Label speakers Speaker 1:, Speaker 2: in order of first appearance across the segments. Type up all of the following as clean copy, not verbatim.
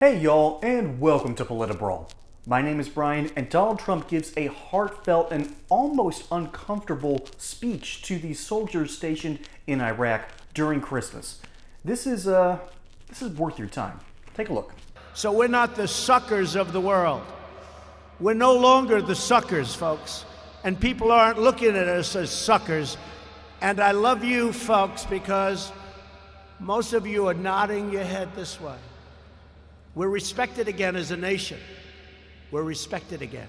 Speaker 1: Hey y'all, and welcome to PolitiBrawl. My name is Brian, and Donald Trump gives a heartfelt and almost uncomfortable speech to the soldiers stationed in Iraq during Christmas. This is worth your time. Take a look.
Speaker 2: So we're not the suckers of the world. We're no longer the suckers, folks. And people aren't looking at us as suckers. And I love you, folks, because most of you are nodding your head this way. We're respected again as a nation. We're respected again.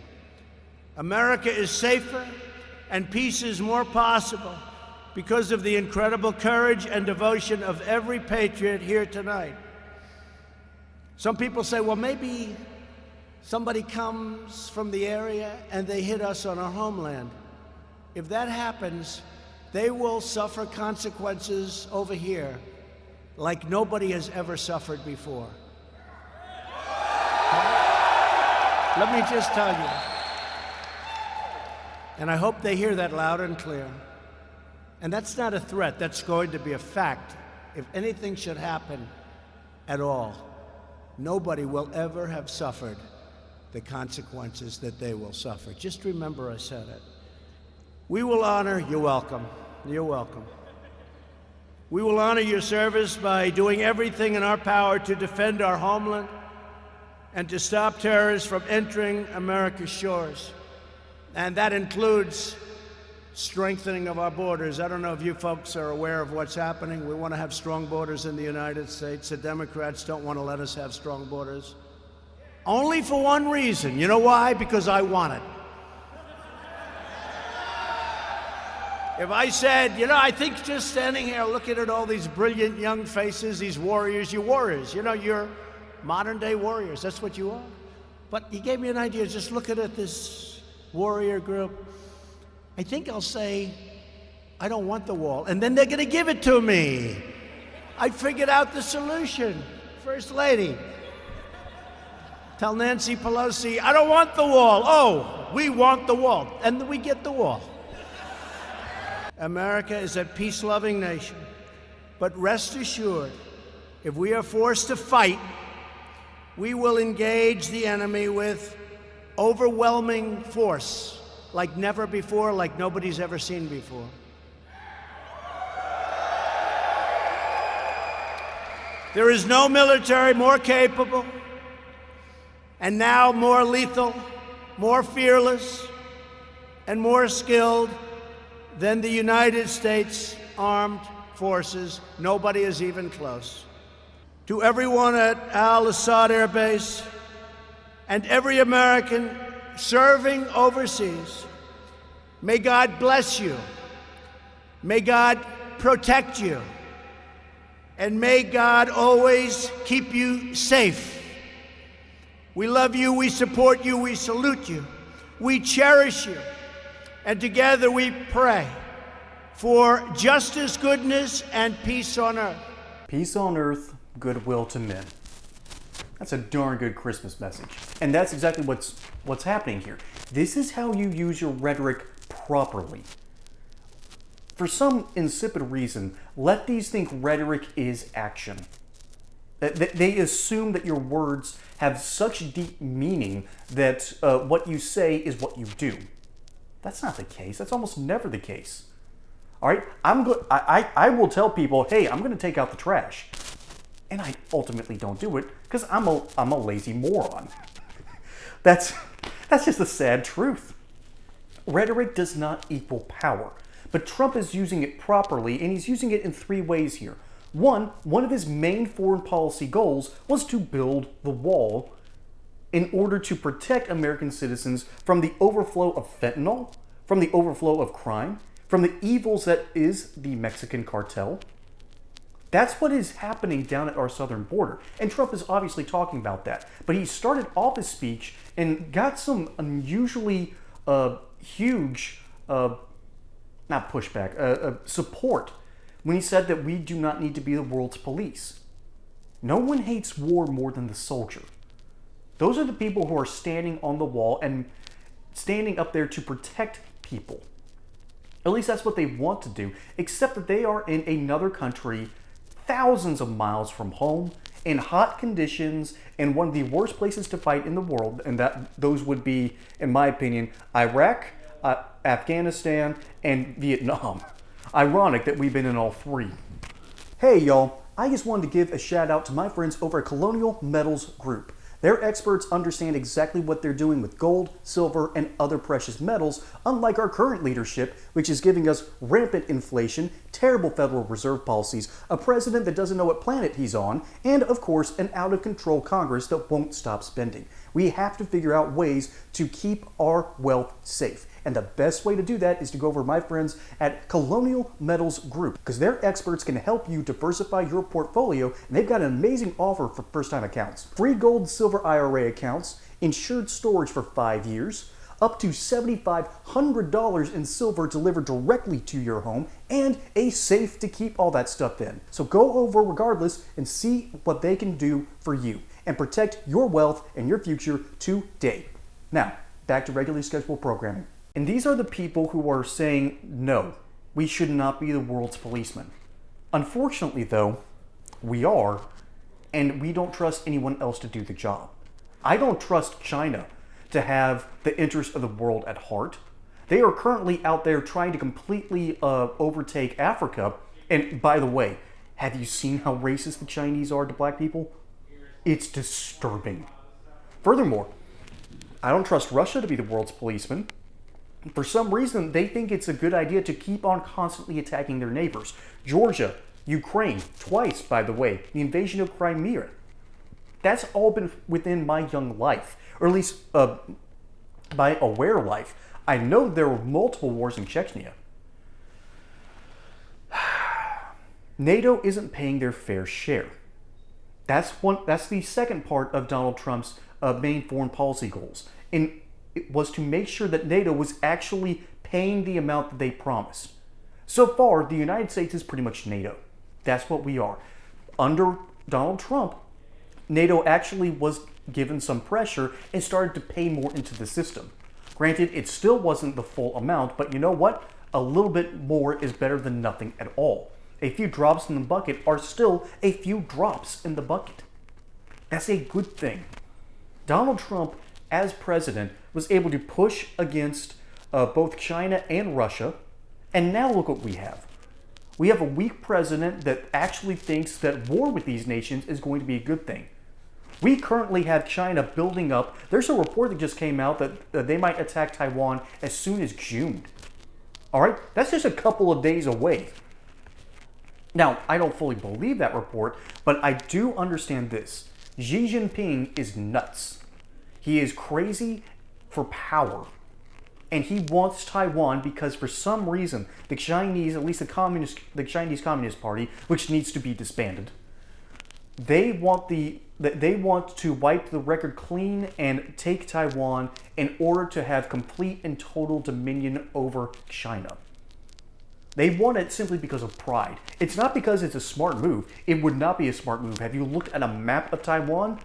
Speaker 2: America is safer and peace is more possible because of the incredible courage and devotion of every patriot here tonight. Some people say, well, maybe somebody comes from the area and they hit us on our homeland. If that happens, they will suffer consequences over here like nobody has ever suffered before. Let me just tell you, and I hope they hear that loud and clear, and that's not a threat, that's going to be a fact. If anything should happen at all, nobody will ever have suffered the consequences that they will suffer. Just remember I said it. We will honor, you're welcome, you're welcome. We will honor your service by doing everything in our power to defend our homeland and to stop terrorists from entering America's shores. And that includes strengthening of our borders. I don't know if you folks are aware of what's happening. We want to have strong borders in the United States. The Democrats don't want to let us have strong borders. Only for one reason. You know why? Because I want it. If I said, I think just standing here looking at all these brilliant young faces, these warriors, you're modern-day warriors, that's what you are. But you gave me an idea, just looking at this warrior group. I think I'll say, I don't want the wall, and then they're gonna give it to me. I figured out the solution. First Lady, tell Nancy Pelosi, I don't want the wall. Oh, we want the wall, and then we get the wall. America is a peace-loving nation, but rest assured, if we are forced to fight, we will engage the enemy with overwhelming force, like never before, like nobody's ever seen before. There is no military more capable, and now more lethal, more fearless, and more skilled than the United States Armed Forces. Nobody is even close. To everyone at Al-Assad Air Base and every American serving overseas, may God bless you, may God protect you, and may God always keep you safe. We love you, we support you, we salute you, we cherish you, and together we pray for justice, goodness, and peace on earth.
Speaker 1: Peace on earth, goodwill to men. That's a darn good Christmas message. And that's exactly what's happening here. This is how you use your rhetoric properly. For some insipid reason, lefties think rhetoric is action. They assume that your words have such deep meaning that what you say is what you do. That's not the case. That's almost never the case. All right, I will tell people, hey, I'm going to take out the trash. And I ultimately don't do it because I'm a lazy moron. That's just the sad truth. Rhetoric does not equal power, but Trump is using it properly, and he's using it in three ways here. One of his main foreign policy goals was to build the wall in order to protect American citizens from the overflow of fentanyl, from the overflow of crime, from the evils that is the Mexican cartel. That's what is happening down at our southern border. And Trump is obviously talking about that. But he started off his speech and got some unusually huge, not pushback, support when he said that we do not need to be the world's police. No one hates war more than the soldier. Those are the people who are standing on the wall and standing up there to protect people. At least that's what they want to do, except that they are in another country thousands of miles from home, in hot conditions in one of the worst places to fight in the world, and those would be, in my opinion, Iraq, Afghanistan, and Vietnam. Ironic that we've been in all three. Hey y'all, I just wanted to give a shout out to my friends over at Colonial Metals Group. Their experts understand exactly what they're doing with gold, silver, and other precious metals, unlike our current leadership, which is giving us rampant inflation, terrible Federal Reserve policies, a president that doesn't know what planet he's on, and of course, an out-of-control Congress that won't stop spending. We have to figure out ways to keep our wealth safe. And the best way to do that is to go over to my friends at Colonial Metals Group, because their experts can help you diversify your portfolio, and they've got an amazing offer for first-time accounts. Free gold, silver IRA accounts, insured storage for 5 years, up to $7,500 in silver delivered directly to your home, and a safe to keep all that stuff in. So go over regardless and see what they can do for you and protect your wealth and your future today. Now, back to regularly scheduled programming. And these are the people who are saying, no, we should not be the world's policeman. Unfortunately, though, we are, and we don't trust anyone else to do the job. I don't trust China to have the interests of the world at heart. They are currently out there trying to completely overtake Africa. And by the way, have you seen how racist the Chinese are to black people? It's disturbing. Furthermore, I don't trust Russia to be the world's policeman. For some reason, they think it's a good idea to keep on constantly attacking their neighbors. Georgia, Ukraine, twice, by the way, the invasion of Crimea. That's all been within my young life, or at least my aware life. I know there were multiple wars in Chechnya. NATO isn't paying their fair share. That's the second part of Donald Trump's main foreign policy goals. It was to make sure that NATO was actually paying the amount that they promised. So far, the United States is pretty much NATO. That's what we are. Under Donald Trump, NATO actually was given some pressure and started to pay more into the system. Granted, it still wasn't the full amount, but you know what? A little bit more is better than nothing at all. A few drops in the bucket are still a few drops in the bucket. That's a good thing. Donald Trump, as president, was able to push against both China and Russia, and now look what we have. We have a weak president that actually thinks that war with these nations is going to be a good thing. We currently have China building up. There's a report that just came out that they might attack Taiwan as soon as June. All right, that's just a couple of days away. Now, I don't fully believe that report, but I do understand this. Xi Jinping is nuts. He is crazy for power. And he wants Taiwan because for some reason, the Chinese, at least the Chinese Communist Party, which needs to be disbanded, they want to wipe the record clean and take Taiwan in order to have complete and total dominion over China. They want it simply because of pride. It's not because it's a smart move. It would not be a smart move. Have you looked at a map of Taiwan?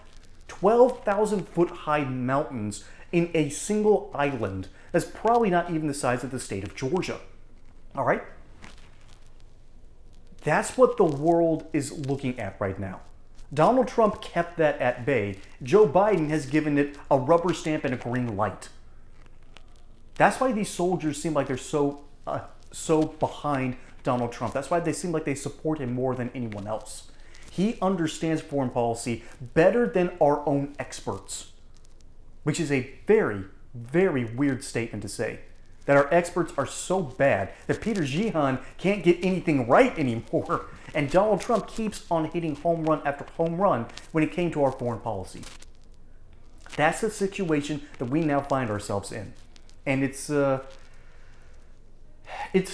Speaker 1: 12,000 foot high mountains in a single island. That's probably not even the size of the state of Georgia. All right? That's what the world is looking at right now. Donald Trump kept that at bay. Joe Biden has given it a rubber stamp and a green light. That's why these soldiers seem like they're so behind Donald Trump. That's why they seem like they support him more than anyone else. He understands foreign policy better than our own experts, which is a very, very weird statement to say. That our experts are so bad that Peter Jehan can't get anything right anymore, and Donald Trump keeps on hitting home run after home run when it came to our foreign policy. That's the situation that we now find ourselves in. And it's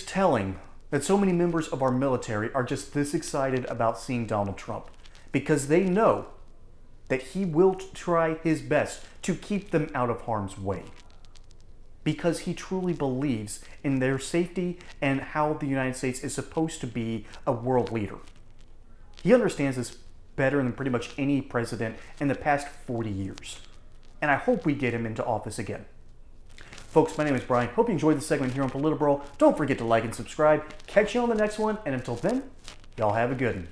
Speaker 1: telling that so many members of our military are just this excited about seeing Donald Trump, because they know that he will try his best to keep them out of harm's way, because he truly believes in their safety and how the United States is supposed to be a world leader. He understands this better than pretty much any president in the past 40 years. And I hope we get him into office again. Folks, my name is Brian. Hope you enjoyed this segment here on PolitiBrawl. Don't forget to like and subscribe. Catch you on the next one. And until then, y'all have a good one.